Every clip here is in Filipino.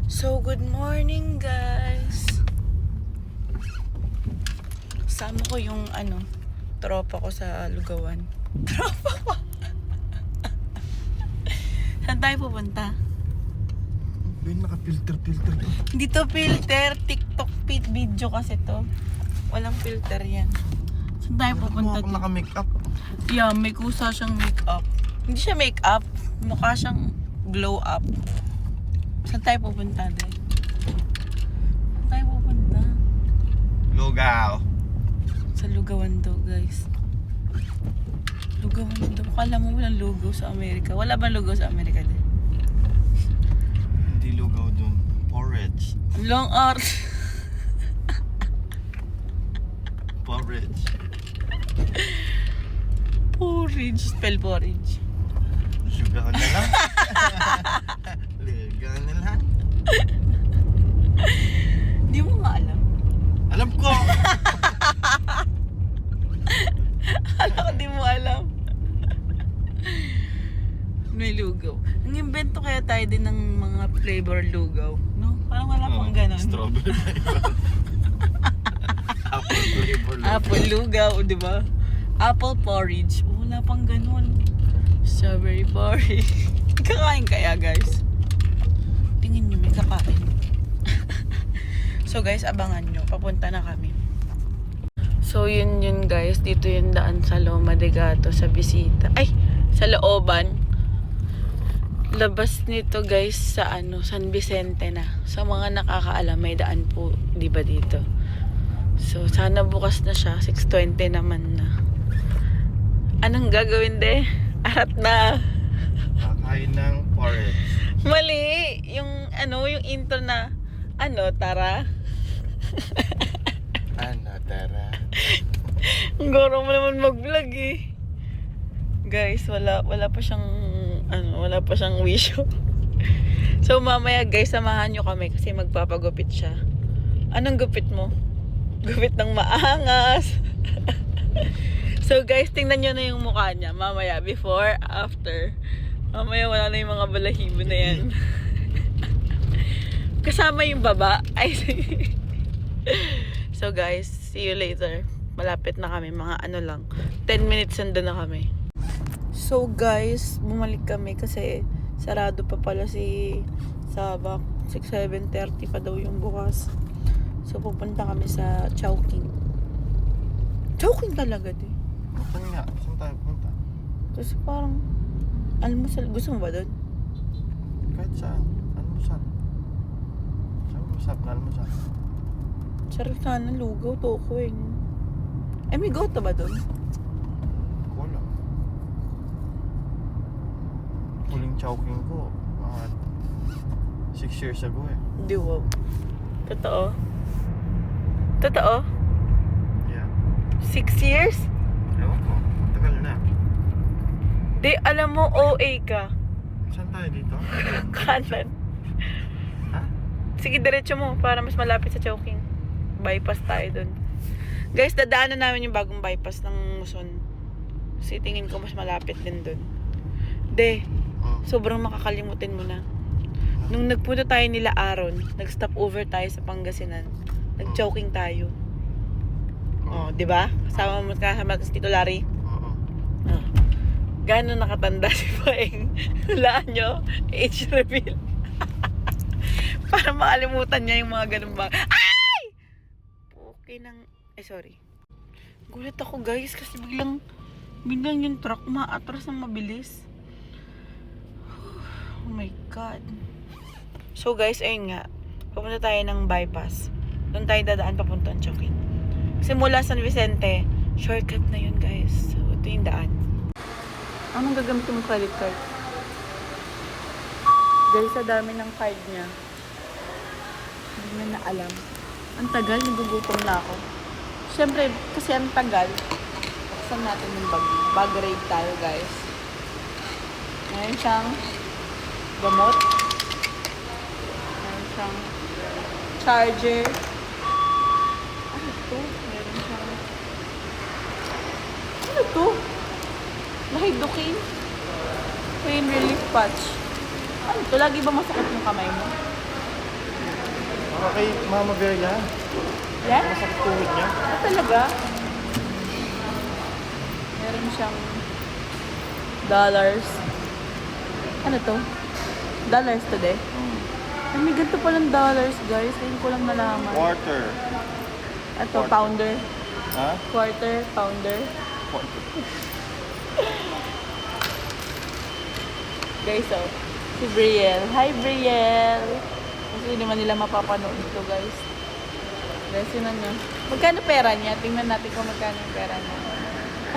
So, good morning guys. Sama ko yung tropa ko sa Lugawan. Tropa ko. Saan tayo pupunta? Ben, naka-filter to. Hindi to filter. TikTok video kasi to. Walang filter yan. Saan tayo pupunta? Ako naka-makeup. Yeah, may kusa siyang makeup. Hindi siya makeup. Mukha siyang glow up. Saan tayo pupunta din? Saan tayo pupunta? Lugaw. Sa Lugawan daw, guys. Lugawan daw. Kala mo walang lugaw sa Amerika. Wala bang lugaw sa Amerika din? Hindi lugaw dun. Porridge. Long art. Porridge. Porridge. Spell porridge. Lugaw na lang. Lugaw na lang. Hindi mo nga alam. Alam ko! Alam ko di mo alam. May lugaw. Ang invento kaya tayo din ng mga flavor lugaw. No? Parang wala pang ganon. Strawberry flavor. Apple flavor. Apple lugaw, di ba? Apple porridge. Wala pang ganon. Strawberry porridge. Kakain kaya, guys? Tingin nyo, may kakain. So, guys, abangan nyo. Papunta na kami. So, yun guys. Dito yung daan sa Loma de Gato sa bisita. Ay! Sa looban. Labas nito, guys, sa San Vicente na. Sa mga nakakaalam, may daan po, di ba dito? So, sana bukas na siya. 6:20 naman na. Anong gagawin de? Arat na. Kakain ng porridge. Mali! Yung intro na, tara. Ano, tara. Ang goro mo naman mag-vlog eh. Guys, wala pa siyang wisyo. So, mamaya guys, samahan nyo kami kasi magpapagupit siya. Anong gupit mo? Gupit ng maangas. So guys, tingnan nyo na yung mukha niya. Mamaya, before, after. Mamaya wala na yung mga balahibo na yan. Kasama yung baba. Ay, so guys, see you later. Malapit na kami. Mga lang. 10 minutes nandun na kami. So guys, bumalik kami kasi sarado pa pala si Sabak. 7:30 pa daw yung bukas. So pupunta kami sa Chowking. Chowking talaga di. Saan nga? Saan tayo punta? Kasi parang almusal. Gusto mo ba doon? Kahit saan. Almusal. Saan masarap na almusal? Sarap sana, lugaw, tokoy. Eh, may goto ba doon? Wala. Huling chowking ko, mga 6 years ago eh. Di, wow. Totoo? Totoo? Yeah. 6 years? Ewan ko, tagal na. Di, alam mo, OA ka. Saan tayo dito? Kanan. Ha? Sige, diretso mo para mas malapit sa Chowking. Bypass tayo doon. Guys, dadaanan namin yung bagong bypass ng Muson. Kasi tingin ko mas malapit din doon. De, sobrang makakalimutin mo na. Nung nagpunta tayo nila Aaron, nag-stop over tayo sa Pangasinan. Nag-Chowking tayo. Oh, 'di ba? Kasama si Tito Larry. Oo. Ah. Gano'n nakatanda si Paeng. Hulaan nyo, age reveal. Para makalimutan niya yung mga ganun ba. Ay! Okay nang... sorry. Gulat ako guys kasi biglang yung truck maatras ng mabilis. Oh my God. So guys, ayun nga. Pupunta tayo ng bypass. Doon tayo dadaan papuntang Chowking. Kasi mula San Vicente, shortcut na yun guys. So ito yung daan. Anong gagamit yung credit card? Dahil sa dami ng card niya, hindi na naalam. Ang tagal, nagugutom na ako. Siyempre, kasi ang tagal, buksan natin yung bag. Bag raid tayo, guys. Ngayon siyang gamot. Ngayon siyang charger. Ano ito? Meron siyang... Ano ito? Lahidukin. Pain relief patch. Ano ito? Lagi ba masakit yung kamay mo? Baka kay Mama Bear yan. Yan? Masakit tuhod niya. Ah, talaga? Meron siyang dollars. Ano to? Dollars today? Ay, may ganito palang dollars, guys. Ngayon ko lang nalaman. Quarter. Ito, Quarter. pounder. Ha? Quarter, pounder. Quarter. Guys, oh. Si Brielle. Hi, Brielle! Kasi hindi naman nila mapapanood ito, guys. Guys, yun ano. Magkano pera niya? Tingnan natin kung magkano yung pera niya.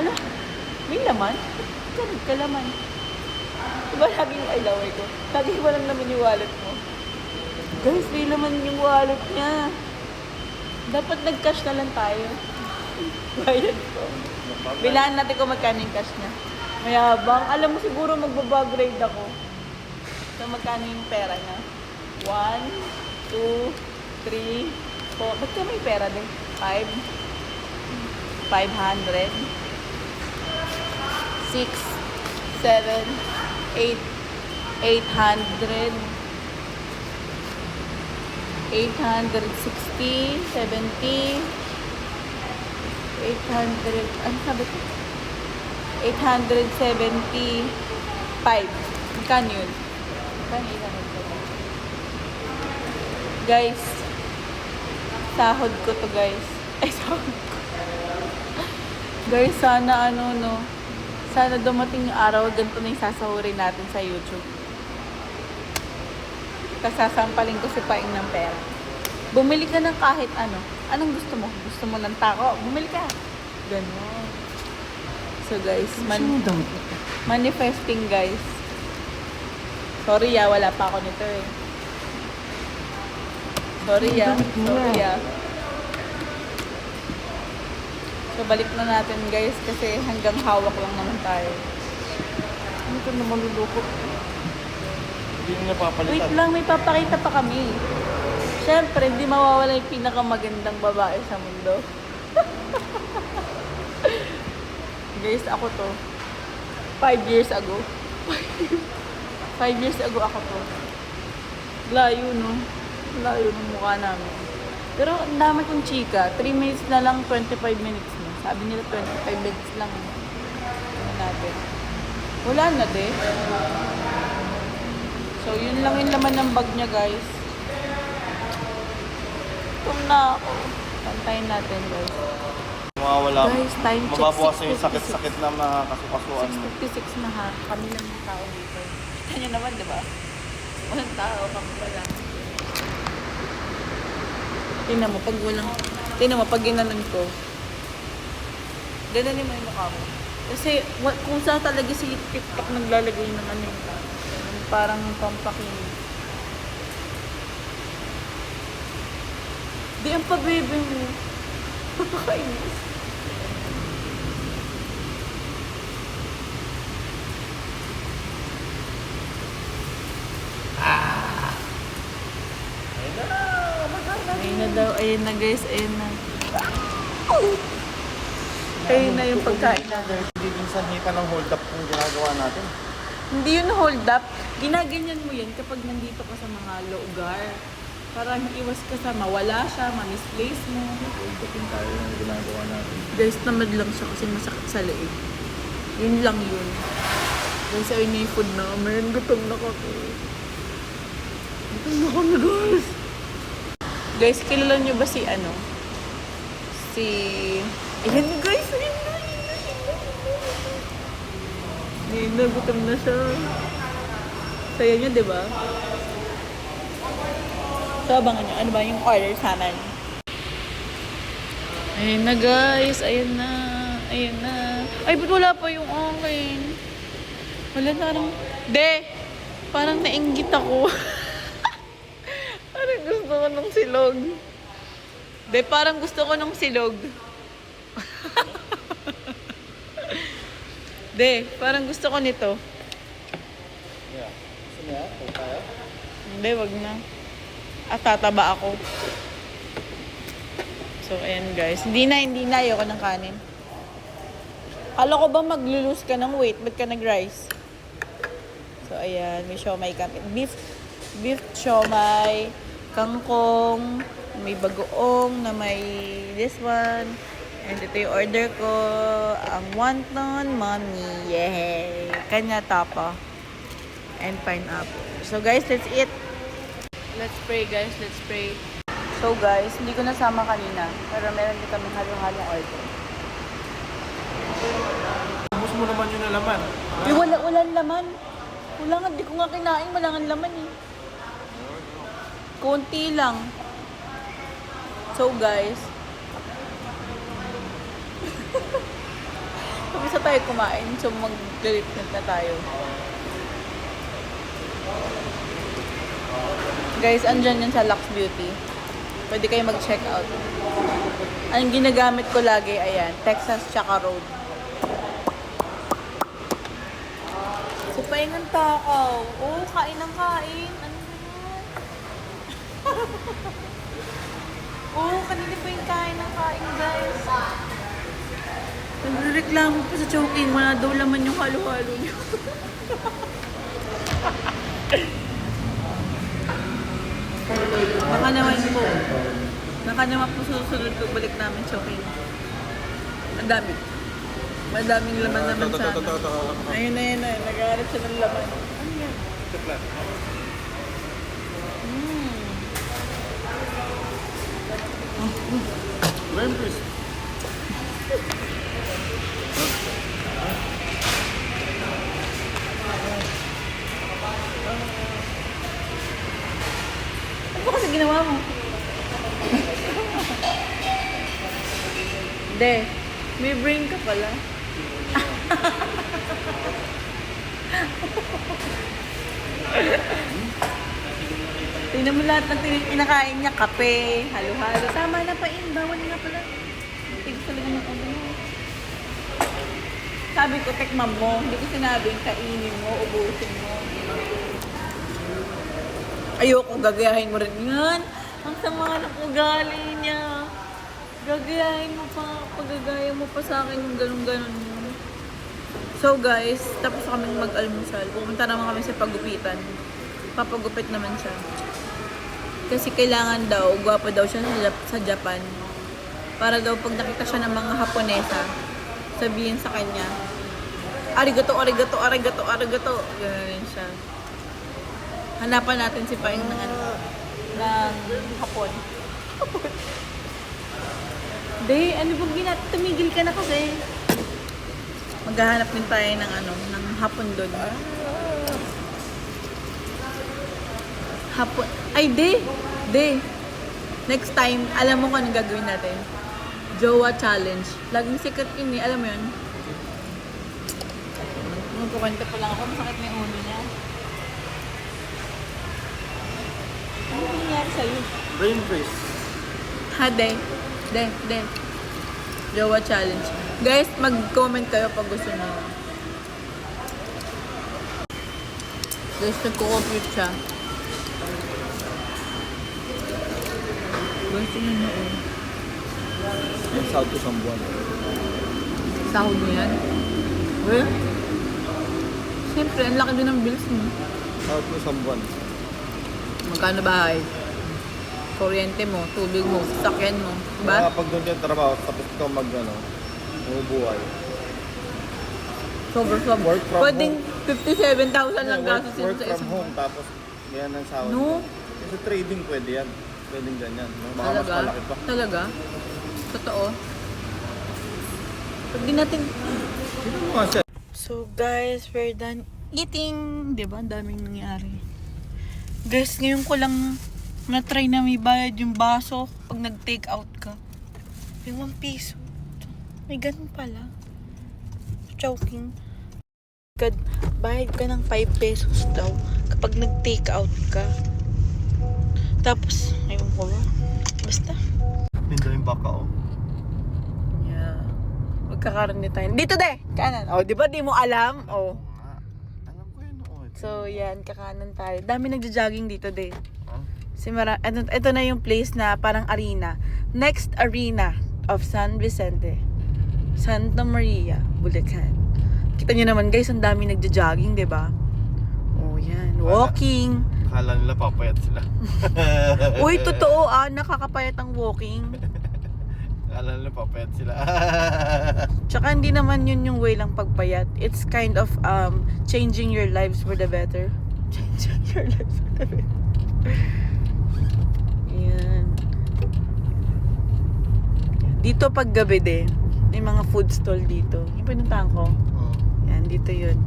Ano? May laman? Magkano ka laman? Diba laging ay laway ko? Lagi ba lang naman yung wallet mo? Guys, may laman yung wallet niya. Dapat nag-cash na lang tayo. Bayad ko. Bilaan natin kung magkano yung cash niya. Mayabang. Alam mo siguro magbabag-grade ako. So magkano yung pera niya? 1, 2, 3, 4. Ba't ka may pera din? 5? 500? 6, 7, 8, 800, 860, 70, 800, ano sabi ko? 875. Magkano yun? Magkano 875? Guys, sahod ko to guys. Ay, sahod ko. Guys, sana ano no. Sana dumating yung araw, ganito na yung sasahurin natin sa YouTube. Tapos sasampalin ko si Paing ng pera. Bumili ka ng kahit ano. Anong gusto mo? Gusto mo ng tako? Bumili ka. Ganon. So guys, manifesting guys. Sorry wala pa ako nito eh. Sorry So balik na natin guys kasi hanggang hawak lang naman tayo. Ano ka naman lulukot? Hindi nyo napapalitan. Wait lang, may papakita pa kami. Siyempre, hindi mawawala yung pinakamagandang babae sa mundo. Guys, ako to. 5 years ago. 5 years ago ako to. Layo, no? Layo ng mukha namin. Pero ang dami kong chika. 3 minutes na lang, 25 minutes na. Sabi nila 25 minutes lang. Ano natin. Wala na, de. So, yun lang yung laman ng bag niya, guys. Tum na ako. Pantayin natin, guys. Mawawala. Guys, time check. Mababawasan yung sakit-sakit na makakasuan. 6:56 na ha. Kami lang yung tao dito. Kita nyo naman, di ba? Walang tao. Kami pa lang. Tingnan mo, pag walang... Tingnan mo, pag ginanon ko. Gananin mo yung mukha mo. Kasi kung saan talaga si TikTok naglalagay ng ano yung parang pampakinig. Di ang pabebe mo. Kakainis. Ayun na daw. Ayun na guys. Ayun na. Ayun na yung pagkain natin. Hindi din sanhikan ng hold up kung ginagawa natin. Hindi yun hold up. Ginaganyan mo yan kapag nandito ka sa mga lugar. Para iwas ka sa mawala siya, ma-misplace mo. Hold up yung tayo ng ginagawa natin. Guys, tamad lang siya kasi masakit sa leeg. Yun lang yun. Guys, ayun na yung food namin. Gutom na kami. Gutom na kami, guys. Guys, kilala niyo ba si ano? Si... Ayan na guys, ayun na. Ayun na, gutom na siya. Saya niyo, di ba? So, abangan niyo. Ano ba yung order sa amin? Ayun na guys, ayun na. Ayun na. Ay, ba't wala pa yung akin? Wala parang... De! Parang nainggit ako. Parang gusto ko ng silog. De, parang gusto ko ng silog. De, parang gusto ko nito. Yeah. Gusto niya? Hold tayo? Hindi, wag na. At tataba ako. So, ayan guys. Hindi na. Ayoko ng kanin. Kala ko ba maglulose ka ng weight? Ba't ka nag-rice? So, ayan. May siomay kami. Beef siomay, kangkong, may bagoong na may this one. And ito yung order ko, ang wonton mommy. Yay! Kanya tapa. And pineapple. So guys, let's eat. Let's pray guys, let's pray. So guys, hindi ko nasama kanina. Pero meron din kami halong-halong order. Ubus mo naman yun na laman. Walang laman. Wala nga, di ko nga kinain. Wala nga laman eh. Konti lang. So guys, tapos na tayo kumain. So mag-lip na tayo. Guys, andyan yan sa Lux Beauty. Pwede kayo mag-check out. Ang ginagamit ko lagi, ayan, Texas tsaka Road. So, pahingan takaw. Oo, kain ng kain. Ano ba yan? Oo, kanina pa yung kain ng kain, guys. Nagreklamo pa sa choking. Wala daw laman yung halo-halo niyo. Baka naman po susunod ko balik namin choking. Ang dami. Madaming laman naman sa ano. Ayun na yun na. Nag-aarap siya ng laman. Ano yan? Lime crisp. Ano ba kasi ginawa mo? De, may brain ka pala. Tingnan mo lahat ng kinakain niya. Kape, halo-halo. Tama na pa in. Bawal nga pala. Tigil talaga ng ano. Sabi ko, tekman mo. Hindi ko sinabing kainin mo, ubusin mo. Ayoko, gagayahin mo rin yan. Ang sama ng ugali niya. Gagayahin mo pa. Pagagaya mo pa sa akin yung ganun-ganun mo. So guys, tapos kaming mag-almusal. Pumunta naman kami sa pagupitan. Papagupit naman siya. Kasi kailangan daw, gwapo daw siya sa Japan. Para daw pag nakita siya ng mga Haponesa, sabihin sa kanya, arigato, arigato, arigato, arigato. Ganun siya. Hanapan natin si Paing ng ano, ng Hapon. Hapon. Day, ano bang tumigil ka na kasi. Maghahanap din tayo ng ano, ng Hapon doon. Hapon. Ay, De. Next time, alam mo kung anong gagawin natin? Jowa Challenge. Laging sikat yun eh. Alam mo yun? Magkukwento pa lang ako. Masakit na yung ulo niya. Ano nangyari sa'yo? Brain freeze. Ha, De. Jowa Challenge. Guys, mag-comment kayo pag gusto niyo. Guys, nagko-compute siya. Guys, yun na oh. Sahod ko sa buwan. Sahod mo yan? Eh? Siyempre, ang laki din ng bills mo. Sahod ko sa buwan. Magkano bahay? Kuryente mo, tubig mo, sasakyan mo. Diba? Pag doon ka trabaho, tapos ikaw umubuhay. Sobra. Work from Pwedeng 57,000 lang gastos Work sa from isang home, tapos yan ang sahod No. mo. Kasi trading pwede yan. Pwedeng ganyan. No? Baka mas Talaga? malaki pa. Talaga? Totoo? Pag di natin... Sino mo nga siya? So guys, we're done eating. Diba? Ang daming nangyari. Guys, ngayon ko lang na-try na may bayad yung baso pag nag-take out ka. May 1 piso. May ganun pala. Choking. God, bayad ka ng 5 pesos daw kapag nag-take out ka. Tapos, ayun ko ba? Basta. Lindo yung baka, oh. Yeah. Magkakaroon tayo. Dito de! Kanan. Oh, di ba di mo alam? Oh. Alam ko yun, oh. So, yan. Kakanan tayo. Dami nagja-jogging dito de. Huh? Ito na yung place na parang arena. Next arena of San Vicente. Santa Maria, Bulacan. Kita nyo naman guys, ang dami nagja-jogging, di ba? Oh, yan. Walking. Akala nila papayat sila. Uy, totoo nakakapayat ang walking. Akala nila papayat sila. Tsaka hindi naman yun yung way lang pagpayat. It's kind of changing your lives for the better. Changing your lives for the better. Yan. Dito pag gabi din, may mga food stall dito. Yung pinuntahan ko. Yan, dito yun.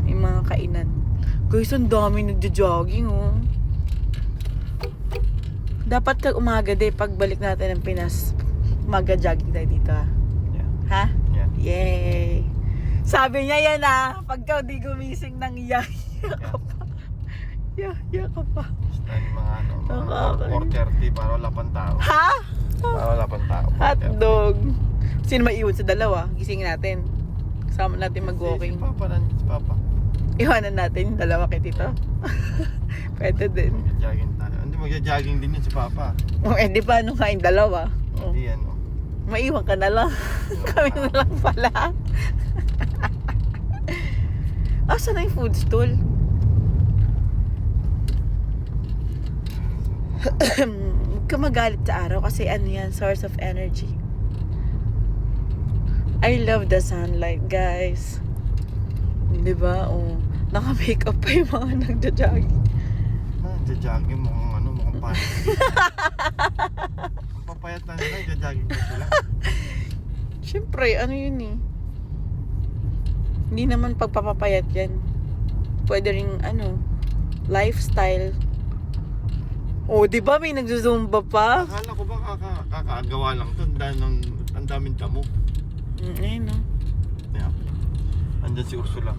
May mga kainan. Guys, ang dami nagja-jogging, oh. Dapat kag umaga din, pagbalik natin ng Pinas, umaga-jogging tayo dito, ha? Yeah. Ha? Yeah. Yay! Sabi niya yan, pagka di gumising ng yaya ka pa. Yaya ka pa. Basta yung mga Nakaka- 4:30 para wala pang tao. Ha? Para wala pang tao. 4:30. Hotdog. Sino maiwan sa dalawa? Gisingin natin. Kasama natin Si mag-walking. Papa nandiyan si Papa. Iwanan natin yung dalawa kay Tito. Pwede din. Magja-jogging tayo. Hindi, magja-jogging din yun si Papa. Eh, di paano nga yung dalawa? Oh. Hindi yan, Maiwan ka na lang. Kami na lang pala. Saan na yung food stall? Huwag ka magalit sa araw kasi ano yan, source of energy. I love the sunlight, guys. Di ba? Naka-makeup pa yung mga nagja-jogging. Magja-jogging mukhang payat. Ang papayat na nila, magja-jogging pa sila. Siyempre, ano yun eh. Hindi naman pagpapapayat yan. Pwede rin, lifestyle. Di ba may nagzuzumba pa? Akala ko ba kakagawa lang to dahil ang daming damo. Ayun, no? Yeah. Andyan si Ursula.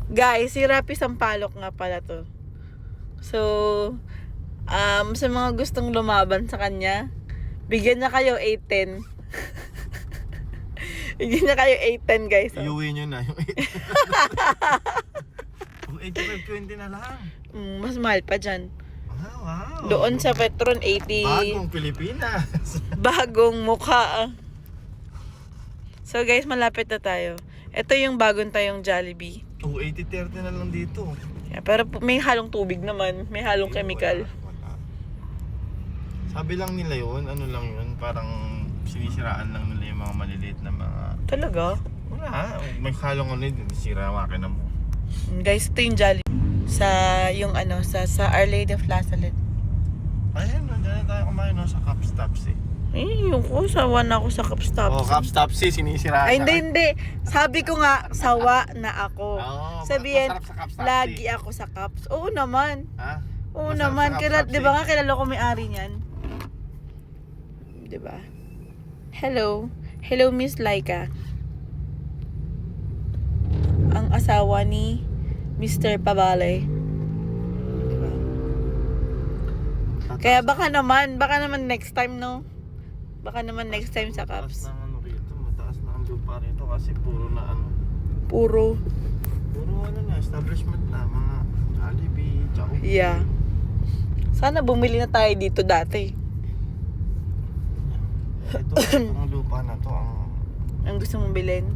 Guys, si Rapi Sampalok nga pala to. So, sa mga gustong lumaban sa kanya, bigyan niya kayo 8-10. Bigyan niya kayo 8-10, guys. Iuwi nyo na yung 85-20 na lang. Mas mahal pa dyan. Wow. Doon sa Petron, 80. Bagong Pilipinas. Bagong mukha. So guys, malapit na tayo. Ito yung bagong tayong Jollibee. 80-30 na lang dito. Yeah, pero may halong tubig naman. May halong chemical. Wala. Sabi lang nila yun, ano lang yun, parang sinisiraan lang nila yung mga maliliit na mga... Talaga? Wala, may halong ano yun, sira ang makina mo. Guys, ito yung Jollibee. Sa Our Lady of Lasalle. Ayun, nandiyan na tayo kumain no, sa Caps Tapsi. Yung ko, sawa na ako sa Caps Tapsi. Caps Tapsi, sinisiraan Ay, na. hindi. Sabi ko nga, sawa na ako. Sabihin, masarap sa Caps Tapsi. lagi ako sa Caps. Oo naman. Ha? Oo Masarap naman. sa Caps Tapsi. Di ba nga kilala ko may-ari niyan? Di ba? Hello. Hello, Miss Laika. Ang asawa ni Mr. Pabale. Diba? Kaya baka naman next time, no? Baka naman next time sa Caps. Mataas na ano rito, mataas na ang lupa rito kasi puro na ano. Puro. Puro ano na, establishment na, mga Jollibee, Chowking. Yeah. Sana bumili na tayo dito dati. Itong lupa na to, Ang gusto mong bilhin.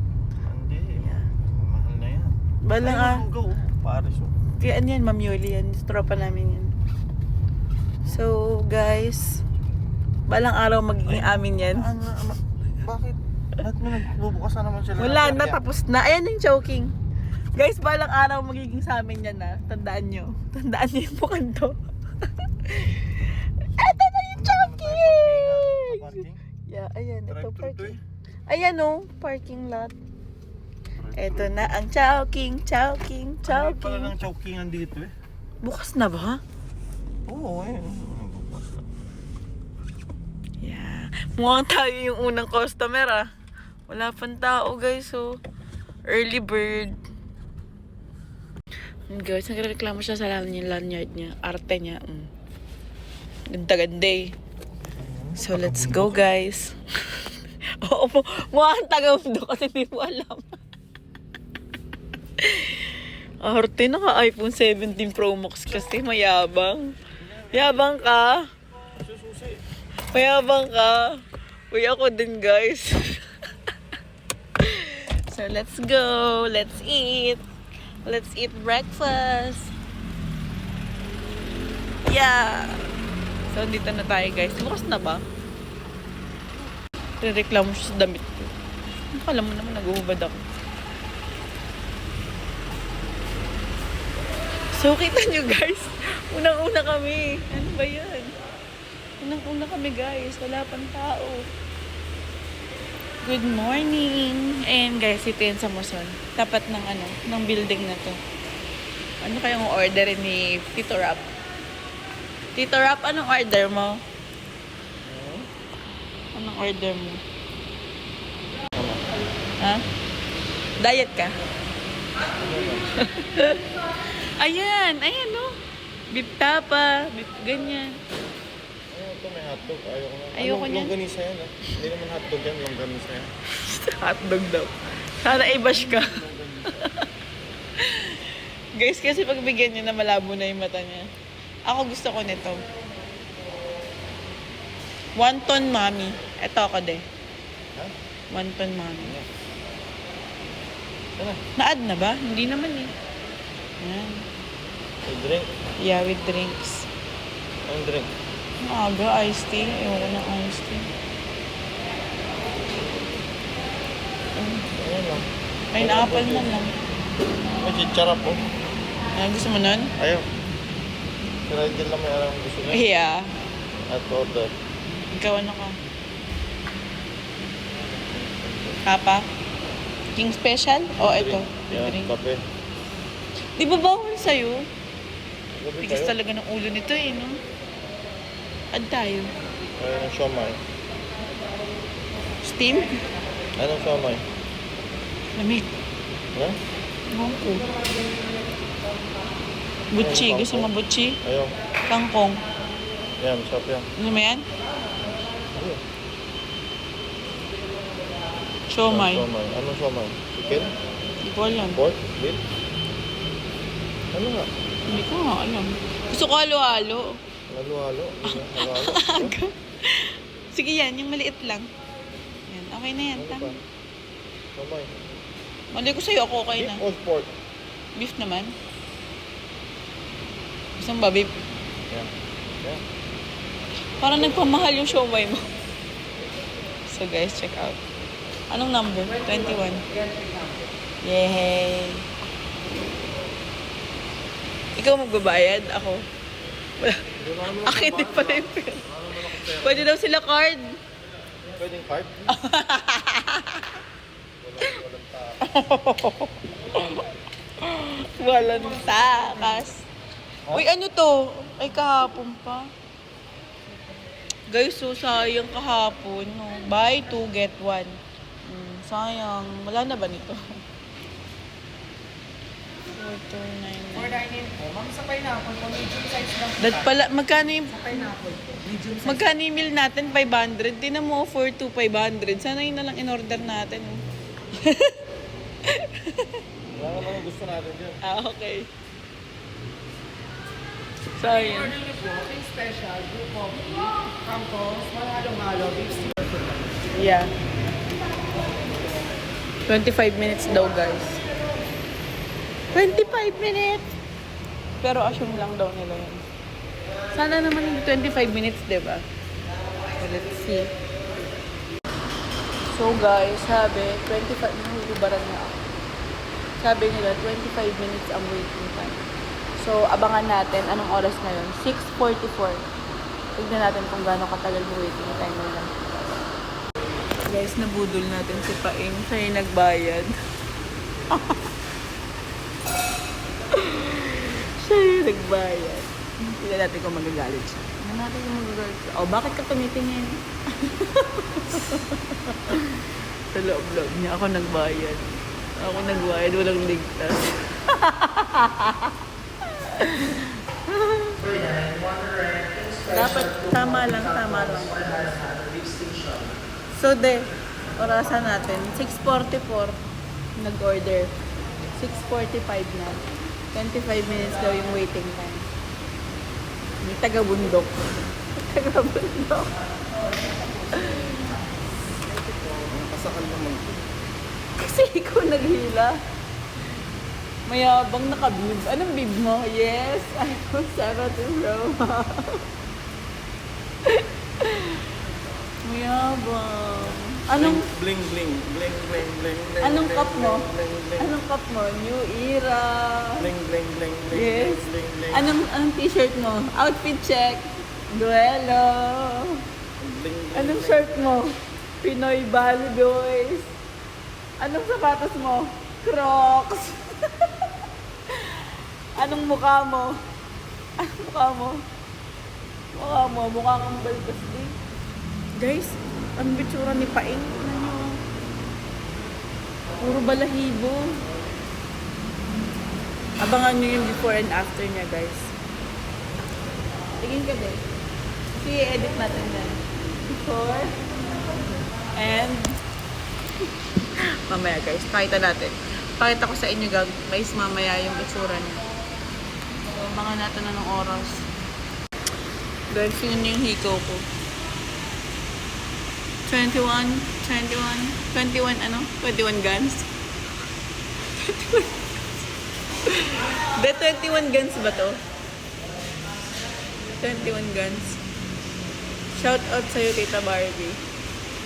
hindi, mahal na yan. Balang Go, Paris. Kaya ano yan, Ma'am Yuli yan. Tropa namin yan. So, guys, balang araw magiging amin yan. Bakit? Ba't mo nagbubukas na naman sila? Wala na, tapos na. Ayan yung choking. Guys, balang araw magiging sa amin yan na. Tandaan nyo. Tandaan nyo yung bukan to. Eto na yung choking! Parking? Yeah, ayan. Ito Drive-thru to parking. Ayan o, parking lot. Eto na ang choking. Ano pala ng Chowkingan dito eh? Bukas na ba? Oo, ayun. Nagbubukas na. Yeah. Mukhang tayo yung unang customer Wala pang tao guys, so early bird. Guys, nagreklamo siya sa lanyard niya. Arte niya. Ganda-ganda eh. So let's go guys. Oo, mukhang taga-mundo kasi hindi mo alam. Arte, naka-iPhone 17 Pro Max kasi mayabang. Yabang ka. Sususi. Mayabang ka. Uy, ako din guys. So let's go. Let's eat. Let's eat breakfast. Yeah. So, dito na tayo, guys. Bukas na ba? Rereklamo siya sa damit ko. Akala mo naman, nag-uubad ako. So, kita nyo, guys. Unang-una kami. Ano ba yan? Unang-una kami, guys. Wala pang tao. Good morning. And guys, ito yun sa Muson. Tapat ng ng building na to. Ano kayang order ni Tito Rap? Tito Rap, anong order mo? Anong order mo? Ha? Diet ka? Ayan, no? Beef tapa, beef ganyan. Ito may hotdog. Ayoko na. Ayoko niyan. Longganisa yan. Hindi naman hotdog yan. Longganisa yan. Hotdog daw. Sana i-bash ka. Guys, kasi pagbigyan niya na malabo na yung mata niya. Ako gusto ko nito. Wonton Mami. Ito ako de. Ha? Wonton Mami. Sana. Na-add na ba? Hindi naman eh. Yan. May drink. Yeah, with drinks. Anong drink? Maaga, iced tea. Ayoko ng iced tea. Ayan lang. Pineapple na lang. May chichara po. Gusto mo nun? Ayaw. Pero hindi lang may alam gusto niya. Yeah. At order. Ikaw ano ka? Papa? King Special? O ito? Yan, Drink. kape. Di ba bawal sa'yo? Gabi Tigas kayo? talaga ng ulo nito eh, no? Add tayo. Ayaw ng siomay. Steam? Anong siomay? Lamig. Ha? Ewan ko. Butchi. Ayun, Gusto mo kangkong. butchi? Ayaw. Kangkong. Yan, masarap yan. Ano mo yan? Ayun. Siomay. Siomay. Anong siomay? Chicken? Hindi ko alam. Pork? Beef? Ano nga? Hindi ko nga alam. Gusto ko halo-halo. Halo-halo. Halo-halo. Sige yan, yung maliit lang. Yan, okay na yan. Ano Tama. pa? Siomay. Mali ko sa'yo, ako okay Beef na. or pork? Beef naman. Gusto mo ba beef? Yan. Yan. Parang nagpamahal yung siomay mo. So guys, check out. Anong number? 21. Yay! Ikaw magbabayad? Ako? Wala. Akin din pala yung pera. Pwede daw sila card. Pwedeng card? Walang tao. Walang takas. Uy, ano to? Ay, kahapon pa. Guys, so sayang kahapon. No? Buy 2, get 1. Sayang. Wala na ba nito? 4,299. For dining po, ma'am, sa pineapple po, medium size lang po. That pala, magkano yung, Sa pineapple po, medium size. magkano yung meal natin? 500. Tinan mo, 4 to 500. Sana yun na lang in-order natin. Oh. Wala naman ang gusto natin dyan. Okay. Sayang. Order niyo po, king special, blue coffee, kangkong, small halo-halo, beef stew. Yeah. 25 minutes daw, guys. 25 minutes! Pero assume lang daw nila yun. Sana naman 25 minutes, diba? So, let's see. So, guys, sabi, 25, nahuhubaran na ako. Sabi nila, 25 minutes ang waiting time. So, abangan natin anong oras na yun. 6:44. Tignan natin kung gaano katagal yung waiting time nila. Guys, nabudol natin si Paing. Siya yung nagbayad. Siya yung nagbayad. Tignan natin kung magagalit siya. Tignan natin kung magagalit siya. Oh, bakit ka tumitingin? Sa loob-loob niya, ako nagbayad. Ako nagbayad, walang ligtas. Dapat tama lang. So, orasan natin. 6:44 nag-order. 6:45 na. 25 minutes daw yung waiting time. May taga-bundok. Taga-bundok. Kasakal naman. Kasi ikaw naghila. Mayabang nakabib. Anong bib mo? Yes, iPhone 17 Pro Max. Mayabang. Anong Bling, bling, bling, bling, bling, bling. Anong bling, cup mo? bling, bling, bling. Anong cup mo? New Era. Bling, bling, bling, bling, Yes. bling, bling. Anong t-shirt mo? Outfit check. Duelo. Bling, bling, Anong bling. shirt mo? Pinoy Valley Boys. Anong sapatos mo? Crocs. Anong mukha mo? Anong mukha mo? Mukha kang balbas din. Guys, ang bitsura ni Paeng. Tignan nyo. Puro balahibo. Abangan nyo yung before and after niya, guys. Tingin ka din. Kasi i-edit natin yan. Before and mamaya, guys. Pakita natin. Pakita ko sa inyo, guys, mamaya yung itsura niya. So, abangan natin na ng oras. Guys, yun yung hikaw ko. 21 ano? 21 guns? 21 guns ba to? 21 guns. Shout out sa'yo, Tita Barbie.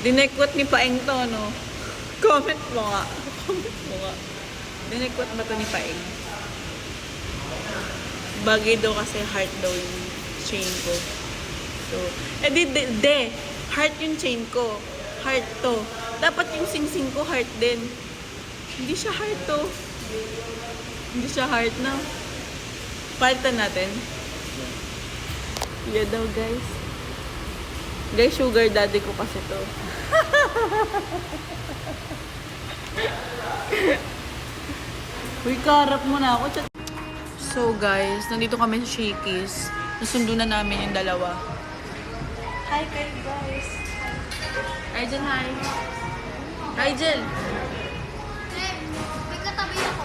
Dinekwat ni Paeng to, no? Comment mo nga. Dinekwat ba to ni Paeng? Bagay daw kasi heart daw yung chain ko. So, heart yung chain ko. Heart to. Dapat yung sing-sing ko heart din. Hindi siya heart to. Hindi siya heart na. Palitan natin. Yeah daw, guys. Guys, sugar daddy ko kasi to. Uy, karap mo na ako. So, guys, nandito kami sa Shakey's. Nasundo na namin yung dalawa. Hi kayo, guys. Rigel, hi. Rigel. May katabi ako.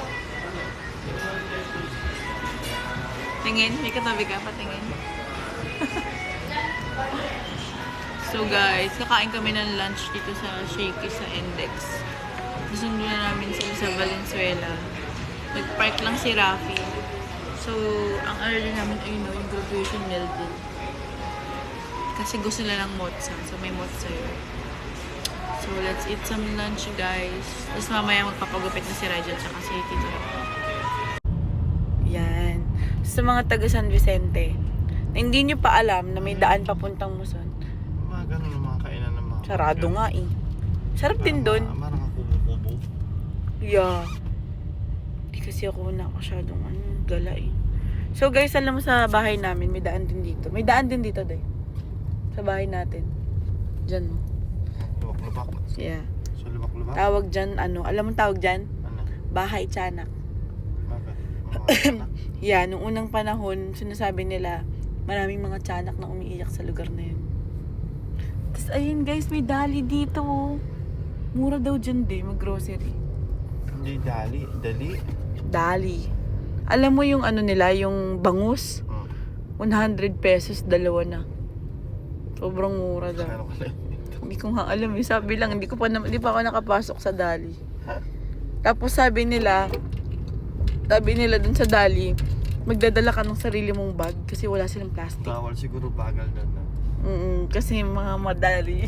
Tingin, may katabi ka, patingin. So guys, kakain kami ng lunch dito sa Shakey's sa Index. Nasundo na namin sila sa Valenzuela. Nag-park lang si Rafi. So, ang early namin ay yung graduation meal din. Kasi gusto nila ng mozza. So, may mozza yun. So, let's eat some lunch, guys. Tapos mamaya magpapagupit na si Raja at si Tito. Yan. Sa mga taga San Vicente, na hindi nyo pa alam na may daan papuntang Muson. Mga ganun yung mga kainan ng mga... Sarado nga eh. Sarap din doon. Marang kubo-kubo. Yeah. Di kasi ako na masyadong gala eh. So guys, alam mo sa bahay namin, may daan din dito. May daan din dito, day. Sa bahay natin. Diyan mo. Lubak-lubak. Yeah. So, lubak-lubak? Tawag dyan, alam mo tawag dyan? Ano? Bahay tiyanak. Bakit? Mga Yeah, nung unang panahon, sinasabi nila, maraming mga tiyanak na umiiyak sa lugar na yun. Tapos ayun guys, may dali dito. Oh. Mura daw dyan, day, mag-grocery. Hindi dali. Dali. Alam mo yung ano nila, yung bangus? 100 pesos, dalawa na. Sobrang mura daw. Kano ka lang dito? Hindi ko nga alam eh. Sabi lang, hindi pa ako nakapasok sa Dali. Tapos sabi nila dun sa Dali, magdadala ka ng sarili mong bag kasi wala silang plastic. Bawal siguro bagal doon na. Kasi mga madali.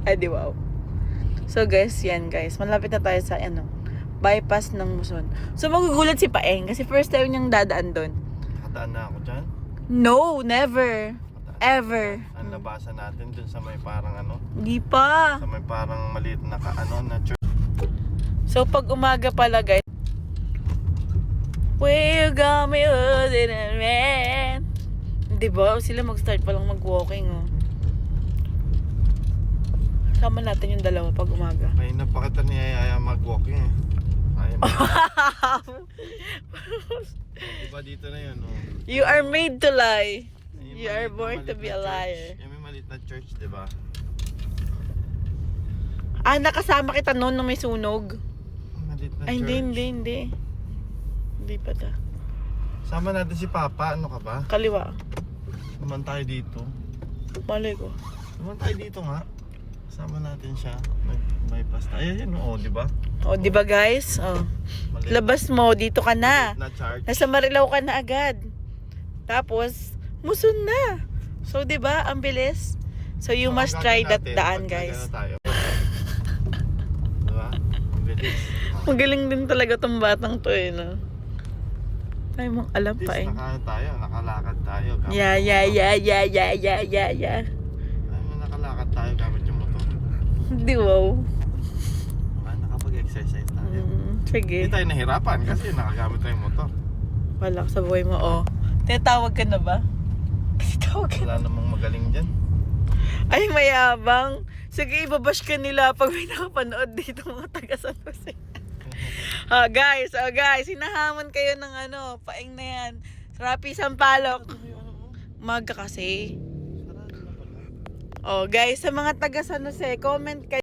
Di wow. So guys, yan guys. Malapit na tayo sa bypass ng Muson. So magugulat si Paeng kasi first time niyang dadaan doon. Nakadaan na ako dyan. No, never. Nakadaan. Ever. Ang labasan natin dun sa may parang Hindi pa. sa may parang maliit na na church. So pag umaga pala guys, we got me holding a man. Diba? Sila mag-start palang mag-walking oh. Sama natin yung dalawa pag umaga. May napakita ni Ayaya mag-walking eh. Ayun. Diba dito na yun oh. You are made to lie. Yung You are born to maliit be na a liar. church. Yung may maliit na church, diba? Nakasama kita noon nung may sunog. Maliit na Ay, church. hindi. Hindi pa ta. Sama natin si Papa, ano ka ba? Kaliwa. Naman tayo dito. Malay ko. Naman tayo dito nga. Sama natin siya. Nag-bypass tayo. Ayun, oo, di ba? O, di ba guys? O, Maliit labas mo, dito ka na. na charge. Nasa Marilao ka na agad. Tapos, Muson na. So, di ba? Ang bilis. So, you So, must ang try gagawin that natin, daan, pag guys. nagano tayo. Diba? Ang bilis. Magaling din talaga tong batang to eh, no? Ay, mong alam At pa least eh. nakalakad tayo. Gamit Yeah, yung yeah, motor. yeah, yeah, yeah, yeah, yeah, yeah. Ay, nakalakad tayo gamit yung motor. Di wow. Diba? Nakapag-exercise tayo. Sige. Hindi tayo nahirapan kasi nakagamit tayo yung motor. Wala sa buhay mo, oh. Tinatawag ka na ba? Tinatawag ka na. Wala namang magaling dyan. Ay, mayabang. Sige, ibabash ka nila pag may nakapanood dito mga taga San Jose. Guys, hinahamon kayo ng ano, paing na yan. Rapi Sampalok. Maga kasi. Oh, guys, sa mga taga San Jose, comment kayo.